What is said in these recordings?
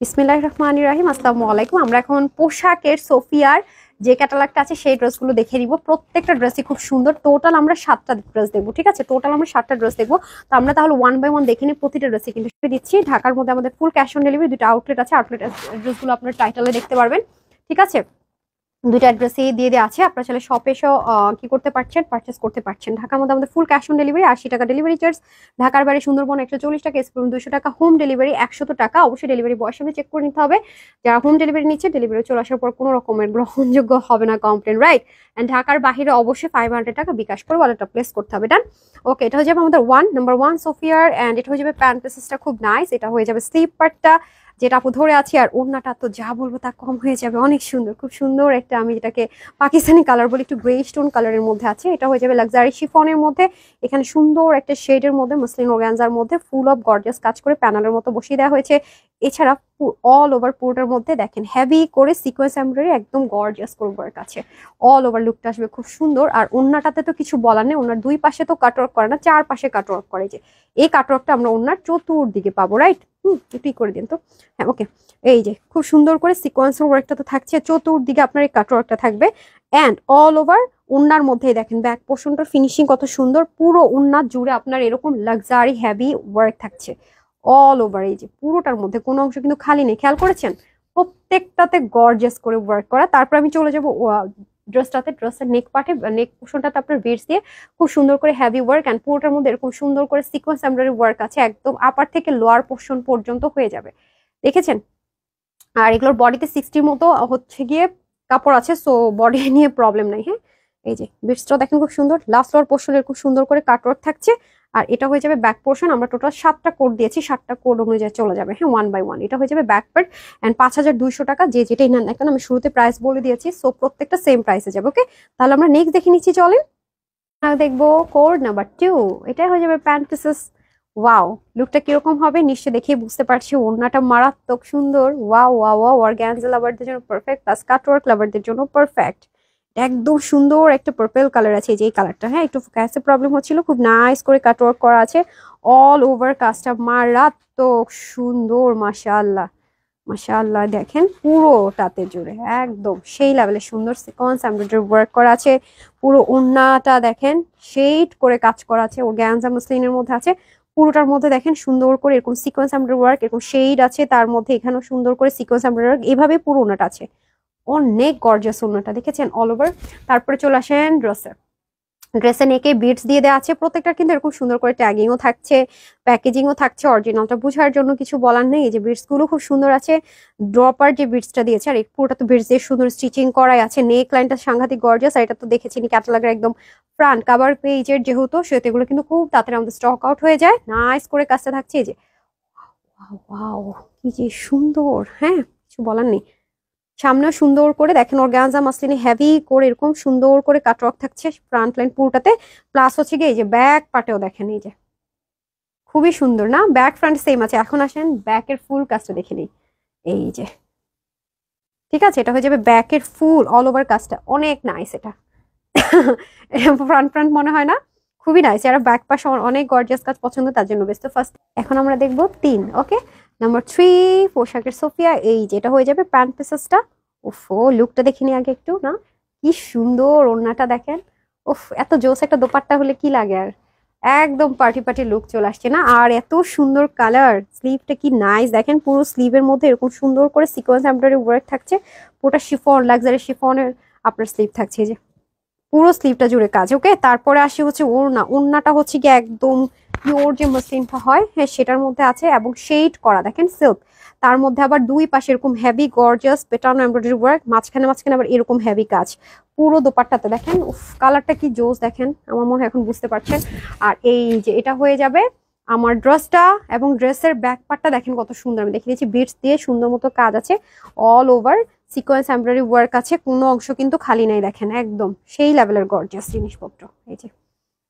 বিসমিল্লাহির রহমানির রহিম। আসসালামু আলাইকুম। আমরা এখন পোশাকের সোফিয়ার যে ক্যাটালগটা আছে সেই ড্রেসগুলো দেখে নিব। প্রত্যেকটা ড্রেসই খুব সুন্দর। টোটাল আমরা 7টা ড্রেস দেখবো, ঠিক আছে? টোটাল আমরা 7টা ড্রেস দেখবো। তো আমরা তাহলে ওয়ান বাই ওয়ান দেখে নিই। প্রতিটা ড্রেসে কিন্তু দিচ্ছি। ঢাকার মধ্যে আমাদের ফুল ক্যাশ অন ডেলিভারি। দুটো আউটলেট আছে। আউটলেট ড্রেসগুলো আপনার টাইটেলে দেখতে পারবেন, ঠিক আছে? দুইটা অ্যাড্রেসে দিয়ে দেওয়া আছে। আপনারা চাইলে শপে এসেও কি করতে পারছেন, পারচেস করতে পারছেন। ঢাকার মধ্যে আমাদের ফুল ক্যাশ অন ডেলিভারি, 80 টাকা ডেলিভারি চার্জ। ঢাকার বাইরে সুন্দরবন 140 টাকা, এসপুর 200 টাকা, হোম ডেলিভারি 100 টাকা। অবশ্যই ডেলিভারি বয়ের সাথে চেক করে নিতে হবে। যারা হোম ডেলিভারি নিচ্ছে, ডেলিভারি চলে আসার পর কোনো রকমের গ্রহণযোগ্য হবে না কমপ্লেন, রাইট? অ্যান্ড ঢাকার বাইরে অবশ্যই 500 টাকা বিকাশ করে ওয়ালেটটা প্লেস করতে হবে। ডান? ওকে, এটা হয়ে যাবে আমাদের নাম্বার ওয়ান সোফিয়ার। অ্যান্ড এটা হয়ে যাবে প্যান্ট পিসেসটা খুব নাইস। এটা হয়ে যাবে স্লিপ পার্টটা যেটা আপু ধরে আছি, আর ওড়নাটা তো যা বলবো তা কম হয়ে যাবে। অনেক সুন্দর, খুব সুন্দর একটা, আমি যেটাকে পাকিস্তানি কালার বলি, একটু গ্রে স্টোন কালারের মধ্যে আছে। এটা হয়ে যাবে লাক্সারি শিফনের মধ্যে। এখানে সুন্দর একটা শেডের মধ্যে মসলিন অর্গানজার মধ্যে ফুল অফ গর্জিয়াস কাজ করে প্যানেলের মতো বসিয়ে দেওয়া হয়েছে। এছাড়া অল ওভার পুরোটার মধ্যে দেখেন হেভি করে সিকোয়েন্স এমব্রয়ডারি, একদম গর্জিয়াস করে ওয়ার্ক আছে। অল ওভার লুকটা আসবে খুব সুন্দর। আর ওড়নাটাতে তো কিছু বলার নেই, ওনার দুই পাশে তো কাটওয়ার্ক করে না, চার পাশে কাটওয়ার্ক করে। যে এই কাটওয়ার্কটা আমরা ওনার চতুর্দিকে পাবো, রাইট? একটু করে দিন তো। হ্যাঁ, ওকে। এই যে খুব সুন্দর করে সিকোয়েন্সের ওয়ার্কটা তো থাকছে, চতুর্দিকে আপনার এই কাটওয়ার্কটা থাকবে। অ্যান্ড অল ওভার ওড়নার মধ্যেই দেখেন ব্যাক পোর্শনটার ফিনিশিং কত সুন্দর। পুরো ওড়না জুড়ে আপনার এরকম লাক্সারি হেভি ওয়ার্ক থাকছে অল ওভার। এই যে পুরোটার মধ্যে কোনো অংশ কিন্তু খালি নেই, খেয়াল করেছেন? প্রত্যেকটাতে গর্জিয়াস করে ওয়ার্ক করা। তারপর আমি চলে যাবো ড্রেসটাতে। ড্রেসের নেক পার্টে, নেক পোর্শনটাতে আপনার বিটস দিয়ে খুব সুন্দর করে হেভি ওয়ার্ক, অ্যান্ড পুরোটার মধ্যে এরকম সুন্দর করে সিকোয়েন্স এমব্রয়ডারি ওয়ার্ক আছে, একদম আপার থেকে লোয়ার পোর্শন পর্যন্ত হয়ে যাবে, দেখেছেন? আর এগুলোর বডিতে 60 মতো হচ্ছে গিয়ে কাপড় আছে, সো বডি নিয়ে প্রবলেম নাই। হ্যাঁ, এই যে বিটসটা দেখেন খুব সুন্দর। লাস্ট লোয়ার পোর্শনের খুব সুন্দর করে কাটওয়ার্ক থাকছে। আর এটা হয়ে যাবে ব্যাক পোর্শন। আমরা টোটাল 7টা কোড দিয়েছি, 7টা কোড অনুযায়ী চলে যাবে। হ্যাঁ, ওয়ান বাই ওয়ান। এটা হয়ে যাবে ব্যাক পার্ট অ্যান্ড 5200 টাকা। যে যেটাই নেন না কেন, আমি শুরুতে প্রাইস বলে দিয়েছি, সো প্রত্যেকটা সেম প্রাইসে যাবে। ওকে, তাহলে আমরা নেক্সট দেখে নিচ্ছি, চলেন। দেখবো কোড নাম্বার 2। এটাই হয়ে যাবে প্যান্ট পিসেস। ওয়াও, লুকটা কিরকম হবে নিশ্চয় দেখে বুঝতে পারছি। ওড়নাটা মারাত্মক সুন্দর। ওয়াও ওয়াও ওয়াও, অর্গানজা লাভারদের জন্য পারফেক্ট, প্লাস কাটওয়ার্ক লাভারদের জন্য পারফেক্ট। একদম সুন্দর একটা পার্পল কালার আছে, যে কালারটা। হ্যাঁ, একটু ফোকাসে প্রবলেম হচ্ছিল। খুব নাইস করে কাটওয়ার্ক করা আছে। অল ওভার কাজটা মারাত্মক সুন্দর। মাশাআল্লাহ মাশাআল্লাহ, দেখেন পুরোটাতে জুড়ে একদম সেই লেভেলে সুন্দর সিকোয়েন্স এমব্রয়ডারি ওয়ার্ক করা আছে। পুরো ওড়নাটা দেখেন শেড করে কাজ করা আছে, অর্গানজা মসলিনের মধ্যে আছে। পুরোটার মধ্যে দেখেন সুন্দর করে এরকম সিকোয়েন্স এমব্রয়ডারি ওয়ার্ক, এরকম শেড আছে তার মধ্যে। এখানেও সুন্দর করে সিকোয়েন্স এমব্রয়ডারি ওয়ার্ক, এভাবে পুরো ওড়নাটা আছে। অনেক গর্জিয়াস ওড়নাটা, দেখেছেন? All over. তারপরে চলে আসেন ড্রেসে নেকে বিটস দিয়ে দেওয়া আছে। প্রত্যেকটা কিন্তু এরকম সুন্দর করে ট্যাগিংও থাকছে, প্যাকেজিংও থাকছে। অরিজিনালটা বোঝার জন্য কিছু বলার নেই। এই যে বিটস গুলো খুব সুন্দর আছে। ড্রপার যে বিটসটা দিয়েছে, আর এই পুরোটা তো বিটস দিয়ে সুন্দর স্টিচিং করাই আছে। নেক লাইনটা সাংঘাতিক গর্জিয়াস। আর এটা তো দেখেছিনি ক্যাটালগের একদম ফ্রন্ট কাভার পেজের যেহেতু, সেহেতু এগুলো কিন্তু খুব তাড়াতাড়ি আমাদের স্টক আউট হয়ে যায়। নাইস করে কাজটা থাকছে। এই যে ওয়াও, কি যে সুন্দর। হ্যাঁ, কিছু বলার নেই। সামনেও সুন্দর করে দেখেন অর্গানজা মাসলিনে হেভি করে এরকম সুন্দর করে কাটওয়ার্ক থাকছে ফ্রন্ট লাইন পুরোটাতে। প্লাস হচ্ছে গিয়ে এই যে ব্যাক পার্টেও দেখেন, এই যে খুবই সুন্দর না? ব্যাক ফ্রন্ট সেম আছে। এখন আসেন ব্যাকের ফুল কাজটা দেখে নিই। এই যে, ঠিক আছে, এটা হয়ে যাবে ব্যাকের ফুল অল ওভার কাজটা। অনেক নাইস এটা। ফ্রন্ট ফ্রন্ট মনে হয় না? খুবই নাইস। যারা ব্যাক পাশ অনেক গর্জিয়াস কাজ পছন্দ তার জন্য বেস্ট। ফার্স্ট এখন আমরা দেখবো 3। ওকে, নাম্বার 3 পোশাকের সোফিয়া। এই যে এটা হয়ে যাবে প্যান্ট পিসেসটা। ওফো, লুকটা দেখিনি আগে একটু না? কি সুন্দর ওড়নাটা দেখেন। উফ, এত জোস একটা দোপাট্টা হলে কি লাগে আর। একদম পার্টি পার্টি লুক চলে আসছে না? আর এত সুন্দর কালার। স্লিভটা কি নাইস দেখেন। পুরো স্লিভের মধ্যে এরকম সুন্দর করে সিকোয়েন্স এমব্রয়ডারি ওয়ার্ক থাকছে। পুরোটা শিফন, লাক্সারি শিফনের আপনার স্লিভ থাকছে। এই যে পুরো স্লিভটা জুড়ে কাজ। ওকে, তারপরে আসি হচ্ছে ওড়না। ওড়নাটা হচ্ছে কি একদম পিওর যে মসলিনটা হয়, হ্যাঁ সেটার মধ্যে আছে, এবং শেড করা দেখেন সিল্ক। তার মধ্যে আবার দুই পাশে এরকম heavy gorgeous pattern embroidery work, মাঝখানে মাঝখানে আবার এরকম হেভি কাজ। পুরো দোপাট্টাতে দেখেন, উফ কালারটা কি জোস দেখেন। আমার মনে হয় এখন বুঝতে পারছেন। আর এই যে এটা হয়ে যাবে আমার ড্রেসটা, এবং ড্রেসের ব্যাক পার্টটা দেখেন কত সুন্দর। আমি দেখে দিয়েছি বিটস দিয়ে সুন্দর মতো কাজ আছে। All over sequence embroidery work আছে, কোনো অংশ কিন্তু খালি নাই। দেখেন একদম সেই লেভেলের গর্জিয়াস জিনিসপত্র। এই যে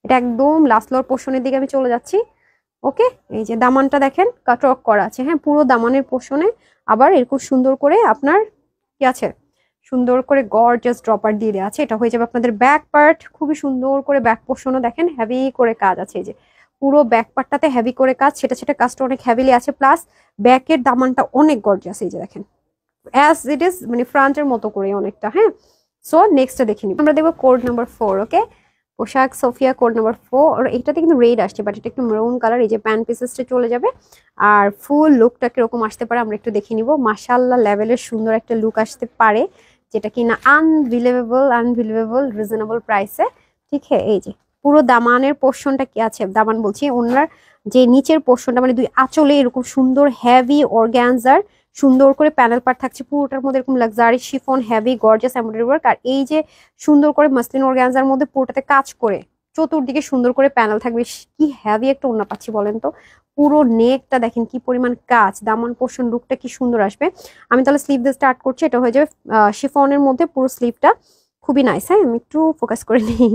এটা একদম লাস্ট লোয়ার পোর্শনের দিকে আমি চলে যাচ্ছি। ওকে, এই যে দামানটা দেখেন কাটওয়ার্ক করা আছে। হ্যাঁ, পুরো দামানের পোর্শনে আবার এরকম সুন্দর করে আপনার কি আছে, সুন্দর করে গর্জিয়াস ড্রপার দিয়ে দেওয়া আছে। এটা হয়ে যাবে আপনাদের ব্যাক পার্ট। খুবই সুন্দর করে ব্যাক পোর্শনও দেখেন হেভি করে কাজ আছে। এই যে পুরো ব্যাক পার্টটাতে হেভি করে কাজ, সেটা সেটা কাজটা অনেক হেভিলি আছে, প্লাস ব্যাকের দামানটা অনেক গর্জিয়াস। এই যে দেখেন অ্যাজ ইট ইজ মানে ফ্রন্টের মতো করে অনেকটা। হ্যাঁ, সো নেক্সটটা দেখে নিই, আমরা দেখবো কোড নাম্বার 4। ওকে, পোশাক সোফিয়া কোড নাম্বার 4। এটাতে কিন্তু রেড আসছে, বাট এটা একটু মেরুন কালার। এই যে প্যান্ট পিসেসটা চলে যাবে, আর ফুল লুকটা কিরকম আসতে পারে আমরা একটু দেখে নিব। মাশাআল্লাহ লেভেলের সুন্দর একটা লুক আসতে পারে, যেটা কিনা আনবিলিভেবল রিজনেবল প্রাইসে। ঠিক আছে, এই যে পুরো দামানের পোর্শনটা কি আছে, দামান বলছি ওনার যে নিচের পোর্শনটা মানে দুই আঁচলে এরকম সুন্দর হেভি অর্গানজার সুন্দর করে প্যানেল পার্ট থাকছে, পুরোটার মধ্যে এরকম luxury chiffon heavy gorgeous embroidery work. আর এই যে সুন্দর করে মাসলিন অর্গানজার মধ্যে পুরোটাতে কাজ করে চতুর্দিকে সুন্দর করে প্যানেল থাকবে। কি হেভি একটা ওড়না পাচ্ছি বলেন তো। পুরো নেকটা দেখেন কি পরিমাণ কাজ, দামান পোর্শন লুকটা কি সুন্দর আসবে। আমি তাহলে স্লিভ দিয়ে স্টার্ট করছি। এটা হয়ে যাবে শিফনের মধ্যে পুরো স্লিভটা খুবই নাইস। হ্যাঁ, আমি একটু ফোকাস করে নিই।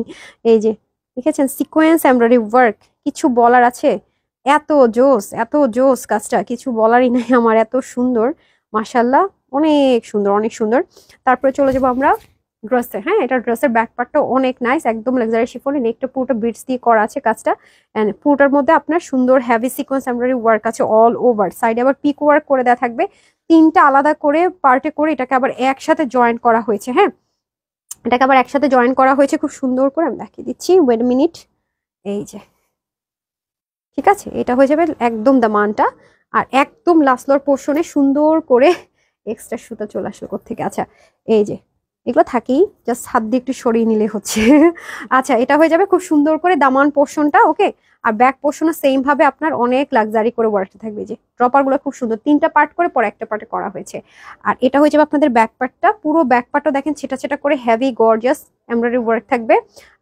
এই যে দেখেছেন সিকোয়েন্স এমব্রয়ডারি ওয়ার্ক, কিছু বলার আছে? এত জোস কাজটা, কিছু বলারই নাই আমার, এত সুন্দর মাশাআল্লাহ, অনেক সুন্দর অনেক সুন্দর। তারপরে চলে যাবো আমরা ড্রেসে। হ্যাঁ, এটা ড্রেসের ব্যাক পার্টটা অনেক নাইস, একদম লাক্সারি শিফনে, নেকটা পুরোটা বিটস দিয়ে করা আছে কাজটা, এন্ড পুরোটার মধ্যে আপনার সুন্দর হেভি সিকোয়েন্স এমব্রয়ডারি ওয়ার্ক আছে অল ওভার। সাইডে আবার পিক ওয়ার্ক করে দেওয়া থাকবে, তিনটা আলাদা করে পার্টে করে এটাকে আবার একসাথে জয়েন করা হয়েছে। হ্যাঁ, এটাকে আবার একসাথে জয়েন করা হয়েছে খুব সুন্দর করে, আমি দেখিয়ে দিচ্ছি, ওয়েট মিনিট। এই যে ঠিক আছে, এটা হয়ে যাবে একদম দামানটা। আর একদম লাস্টলোর পোর্শনে সুন্দর করে এক্সট্রা সুতা চলে আসলো কোত্থেকে। আচ্ছা, এই যে এগুলো থাকেই, জাস্ট হাত দিয়ে একটু সরিয়ে নিলে হচ্ছে। আচ্ছা, এটা হয়ে যাবে খুব সুন্দর করে দামান পোর্শনটা। ওকে, আর ব্যাক পোর্শনও সেম ভাবে আপনার অনেক লাক্সারি করে ওয়ার্কটা থাকবে। যে ড্রপার গুলো খুব সুন্দর, তিনটা পার্ট করে পরে একটা পার্টে করা হয়েছে। আর এটা হয়ে যাবে আপনাদের ব্যাক পার্টটা, পুরো ব্যাক পার্টটা দেখেন ছেটা ছেটা করে হেভি গর্জিয়াস এমব্রয়ডারি ওয়ার্ক থাকবে।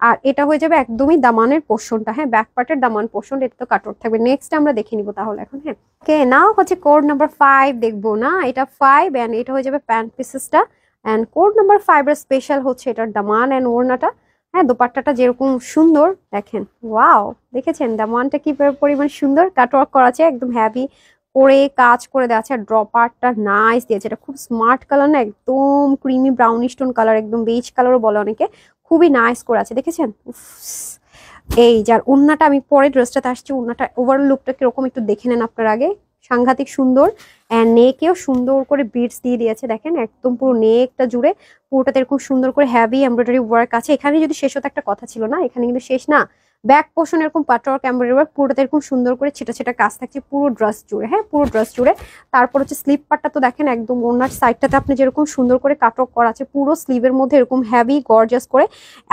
আর এটা হয়ে যাবে একদমই দামানের পোর্শনটা। হ্যাঁ, ব্যাক পার্টের দামান পোর্শন, এটা তো কাটওয়ার্ক থাকবে। নেক্সট আমরা দেখে নিব তাহলে এখন। হ্যাঁ, ওকে, নাও হচ্ছে কোড নাম্বার 5 দেখবো না, এটা 5 এন্ড এটা হয়ে যাবে প্যান্ট পিসেসটা। এন্ড কোড নাম্বার 5 এর স্পেশাল হচ্ছে এটার দামান এন্ড ওড়নাটা। হ্যাঁ, দোপাট্টাটা যেরকম সুন্দর দেখেন, ওয়াও, দেখেছেন দামানটা কি পরিমাণ সুন্দর কাটওয়ার্ক করা আছে, একদম হেভি করে কাজ করে দেওয়া আছে। আর ড্রপারটা নাইস দিয়েছে, এটা খুব স্মার্ট কালার না, একদম ক্রিমি ব্রাউনিশ টোন কালার, একদম বেজ কালারও বলে অনেকে, খুবই নাইস করে আছে দেখেছেন। এই যার ওড়নাটা, আমি পরে ড্রেসটাতে আসছি, ওড়নাটা ওভারঅল লুকটা কিরকম একটু দেখে নেন আপনার আগে। সাংঘাতিক সুন্দর, এন্ড নেকেও সুন্দর করে বিটস দিয়ে দিয়েছে দেখেন, একদম পুরো নেকটা জুড়ে পুরোটাতে এরকম সুন্দর করে হেভি এমব্রয়ডারি ওয়ার্ক আছে। এখানে যদি শেষ হতো একটা কথা ছিল না, এখানে কিন্তু শেষ না, ব্যাক পোর্শন এরকম পাটওয়ার্ক এমব্রয়ডারি ওয়ার্ক পুরোটাতে এরকম সুন্দর করে ছেটা ছেটা কাজ থাকছে পুরো ড্রেস জুড়ে। হ্যাঁ, পুরো ড্রেস জুড়ে। তারপর হচ্ছে স্লিভ পার্টটা তো দেখেন, একদম ওনার সাইডটাতে আপনি যেরকম সুন্দর করে কাটওয়ার্ক করা আছে, পুরো স্লিভের মধ্যে এরকম হেভি গর্জিয়াস করে,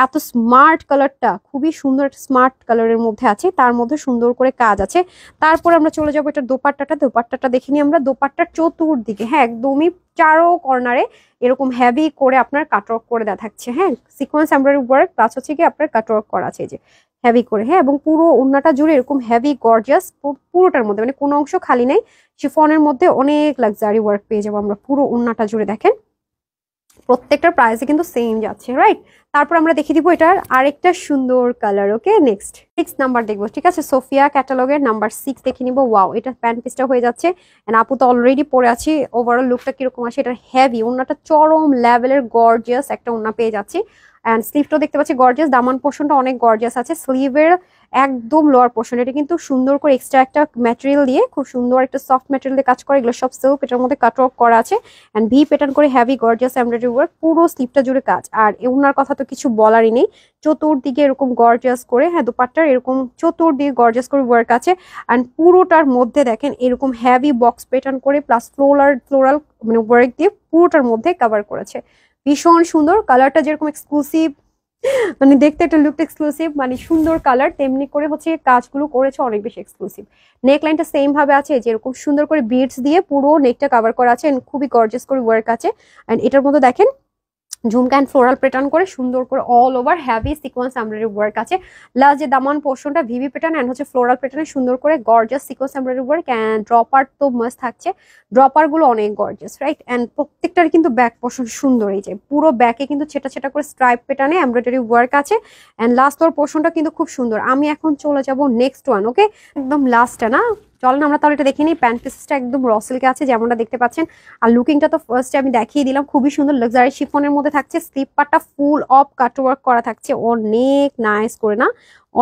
এত স্মার্ট কালারটা, খুবই সুন্দর একটা স্মার্ট কালারের মধ্যে আছে, তার মধ্যে সুন্দর করে কাজ আছে। তারপর আমরা চলে যাবো এটা দোপাট্টাটা দেখে নিই আমরা। দোপাট্টার চতুর্দিকে, হ্যাঁ, একদমই চারো কর্নারে এরকম হেভি করে আপনার কাটওয়ার্ক করে দেওয়া থাকছে। হ্যাঁ, সিকোয়েন্স এমব্রয়ডারি ওয়ার্ক প্লাস হচ্ছে কি আপনার কাটওয়ার্ক করা আছে, যে হেভি করে। হ্যাঁ, এবং পুরো ওড়নাটা জুড়ে এরকম হেভি গর্জিয়াস, পুরোটার মধ্যে মানে কোনো অংশ খালি নেই, শিফনের মধ্যে অনেক লাক্সারি ওয়ার্ক পেয়ে যাবো আমরা পুরো ওড়নাটা জুড়ে। দেখেন প্রত্যেকটার প্রাইসে কিন্তু সেম যাচ্ছে, রাইট। তারপর আমরা দেখিয়ে দিব এটার আরেকটা সুন্দর কালার। ওকে, নেক্সট 6 নাম্বার দেখবো, ঠিক আছে, সোফিয়া ক্যাটালগের নাম্বার 6 দেখে নিব। ওয়াও, এটা প্যান্ট পিসটা হয়ে যাচ্ছে, এন্ড আপু তো অলরেডি পরে আছি। ওভারঅল লুকটা কিরকম আসে, এটা হেভি, ওড়নাটা চরম লেভেলের গর্জিয়াস একটা ওড়না পেয়ে যাচ্ছি। অ্যান্ড স্লিভটাও দেখতে পাচ্ছি গর্জিয়াস, দামান পোর্শনটা অনেক গর্জিয়াস আছে। স্লিভের একদম লোয়ার পোর্শন এটা কিন্তু সুন্দর করে এক্সট্রা একটা ম্যাটেরিয়াল দিয়ে, খুব সুন্দর একটা সফট ম্যাটেরিয়াল দিয়ে কাজ করে, এগুলো সব সিল্ক, এটার মধ্যে কাটওয়ার্ক করা আছে, এন্ড ভি প্যাটার্ন করে হেভি গর্জিয়াস এমব্রয়ডারি ওয়ার্ক পুরো স্লিভটা জুড়ে কাজ। আর ওনার কথা তো কিছু বলারই নেই, চতুর্দিকে এরকম গর্জিয়াস করে, হ্যাঁ, দুপাট্টার এরকম চতুর্দিকে গর্জিয়াস করে ওয়ার্ক আছে। অ্যান্ড পুরোটার মধ্যে দেখেন এরকম হেভি বক্স প্যাটার্ন করে প্লাস ফ্লোরাল মানে ওয়ার্ক দিয়ে পুরোটার মধ্যে কভার করেছে, ভীষণ সুন্দর। কালারটা যেরকম এক্সক্লুসিভ, মানে দেখতে একটা লুক এক্সক্লুসিভ, মানে সুন্দর কালার, তেমনি করে হচ্ছে কাজগুলো করেছে অনেক বেশি এক্সক্লুসিভ। নেক লাইনটা সেম ভাবে আছে, যেরকম সুন্দর করে বিটস দিয়ে পুরো নেকটা কভার করা আছে, খুবই গর্জিয়াস করে ওয়ার্ক আছে। এন্ড এটার মধ্যে দেখেন ঝুমকা এন্ড ফ্লোরাল প্যাটার্ন করে সুন্দর করে all over heavy sequins embroidery work আছে। লাস্ট যে দামান পোর্শনটা ভিভি প্যাটার্ন এন্ড হচ্ছে ফ্লোরাল প্যাটার্নে সুন্দর করে gorgeous sequins embroidery work, and dropper তো মাস্ট থাকছে, ড্রপার গুলো অনেক গর্জিয়াস, রাইট। এন্ড প্রত্যেকটার কিন্তু ব্যাক পোর্শন সুন্দর, এই যে পুরো ব্যাকে কিন্তু ছেটা ছেটা করে স্ট্রাইপ প্যাটার্নে এমব্রয়ডারি ওয়ার্ক আছে। এন্ড লাস্ট ওর পোর্শনটা কিন্তু খুব সুন্দর। আমি এখন চলে যাব নেক্সট ওয়ান। ওকে, একদম লাস্টটা না, চলেন আমরা তাহলে এটা দেখে নিই। প্যান্ট পিসটা একদম র সিল্কে আছে যেমনটা দেখতে পাচ্ছেন। আর লুকিংটা তো ফার্স্টে আমি দেখিয়ে দিলাম, খুবই সুন্দর লাক্সারি শিফনের মধ্যে থাকছে। স্লিপ পার্টটা ফুল অফ কাটওয়ার্ক করা থাকছে, অনেক নাইস করে না,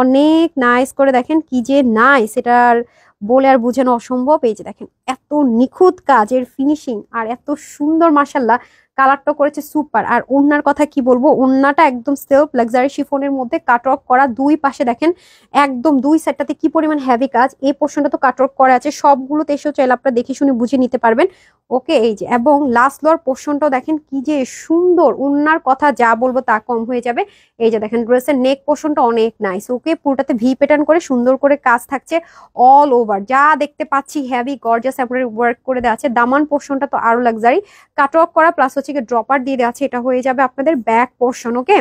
অনেক নাইস করে দেখেন কি যে নাইস, এটার বলে আর বোঝানো অসম্ভব। এই যে দেখেন এত নিখুঁত কাজের ফিনিশিং আর এত সুন্দর, মাশাল্লাহ কালারটা করেছে সুপার। আর ওড়নার কথা কি বলবো, ওড়নাটা একদম সেলফ লাক্সারি শিফনের মধ্যে কাটওয়ার্ক করা, দুই পাশে দেখেন একদম দুই সাইডটাতে কি পরিমাণ হেভি কাজ। এই পোর্শনটা তো কাটওয়ার্ক করা আছে, সবগুলোতে এসেও চাইলে আপনারা দেখে শুনে বুঝে নিতে পারবেন। ওকে, এই যে এবং লাস্ট লোয়ার পোর্শনটাও দেখেন কি যে সুন্দর, ওড়নার কথা যা বলবো তা কম হয়ে যাবে। এই যে দেখেন ড্রেসের নেক পোর্শনটা অনেক নাইস। ওকে, পুরোটাতে ভি প্যাটার্ন করে সুন্দর করে কাজ থাকছে অল ওভার, যা দেখতে পাচ্ছি হেভি গর্জিয়াস এমব্রয়ডারি ওয়ার্ক করে দেওয়া আছে। দামান পোর্শনটা তো আরো লাক্সারি, কাটওয়ার্ক করা প্লাস হচ্ছে ড্রপার দিয়ে দেওয়া আছে। এটা হয়ে যাবে আপনাদের ব্যাক পোর্শন। ওকে,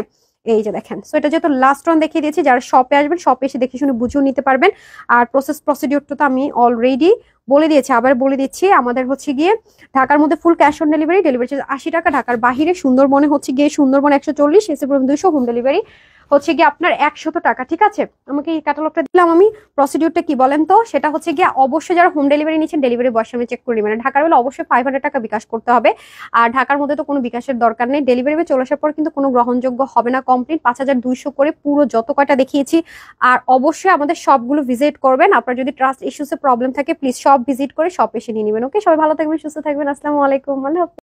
এই যে দেখেন, সো এটা যেহেতু লাস্ট ওয়ান দেখিয়ে দিয়েছি, যারা শপে আসবেন শপে এসে দেখে শুনে বুঝেও নিতে পারবেন। আর প্রসিডিউরটা তো আমি অলরেডি বলে দিয়েছি, আবার বলে দিচ্ছি। আমাদের হচ্ছে গিয়ে ঢাকার মধ্যে full cash on delivery, delivery charge 80 টাকা। ঢাকার বাহিরে সুন্দরবনে হচ্ছে গিয়ে সুন্দরবন 140, এসে 200, হোম ডেলিভারি হচ্ছে গিয়ে আপনার 100 টাকা। ঠিক আছে, আমাকে এই ক্যাটালগটা দিলাম আমি। প্রসিডিউরটা কি বলেন তো, সেটা হচ্ছে গিয়ে অবশ্যই যারা হোম ডেলিভারি নিচ্ছেন ডেলিভারি বয়স আমি চেক করে নেবেন। ঢাকার হলে অবশ্যই 500 টাকা বিকাশ করতে হবে। আর ঢাকার মধ্যে তো কোনো বিকাশের দরকার নেই। ডেলিভারি চলে আসার পর কিন্তু কোনো গ্রহণযোগ্য হবে না। কমপ্লিট 5200 করে পুরো যত কয়টা দেখিয়েছি। আর অবশ্যই আমাদের সবগুলো ভিজিট করবেন। আপনার যদি ট্রাস্ট ইস্যুসে প্রবলেম থাকে প্লিজ সব ভিজিট করে শপ এসে নিয়ে নেবেন। ওকে, সবাই ভালো থাকবেন, সুস্থ থাকবেন। আসসালামু আলাইকুম, আল্লাহ হাফেজ।